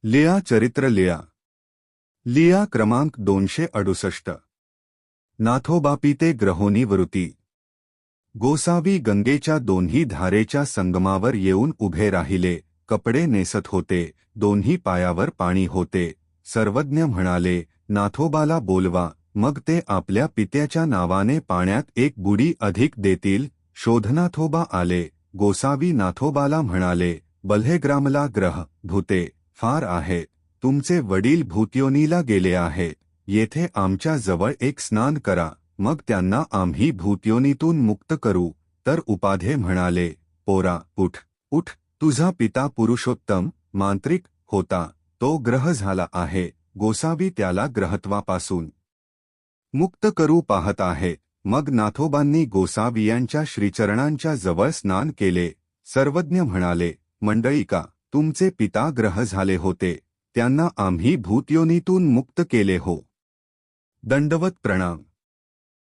लिया चरित्र लिया क्रमांक 268। नाथोबापिते ग्रहोनी वृत्ती। गोसावी गंगेच्या दोन्ही धारेच्या संगमावर येऊन उभे राहिले, कपडे नेसत होते, दोन्ही पायावर पाणी होते। सर्वज्ञ म्हणाले, नाथोबाला बोलवा, मग ते आपल्या पित्याच्या नावाने पाण्यात एक बुडी अधिक देतील। शोधनाथोबा आले, गोसावी नाथोबाला म्हणाले, बल्हेग्रामला ग्रह भूते फार आहेत, तुमचे वडील भूतयोनीला गेले आहेत, येथे आमच्या जवळ एक स्नान करा, मग त्यांना आम्ही भूतयोनीतून मुक्त करू। तर उपाध्ये म्हणाले, पोरा उठ उठ, तुझा पिता पुरुषोत्तम मांत्रिक होता, तो ग्रह झाला आहे, गोसावी त्याला ग्रहत्वापासून मुक्त करू पाहत आहे। मग नाथोबांनी गोसावियांच्या श्रीचरणांच्या जवळ स्नान केले। सर्वज्ञ म्हणाले, मंडळीका, तुमचे पिता ग्रह झाले होते, त्यांना आम्ही भूतयोनीतून मुक्त केले हो। दंडवत प्रणाम।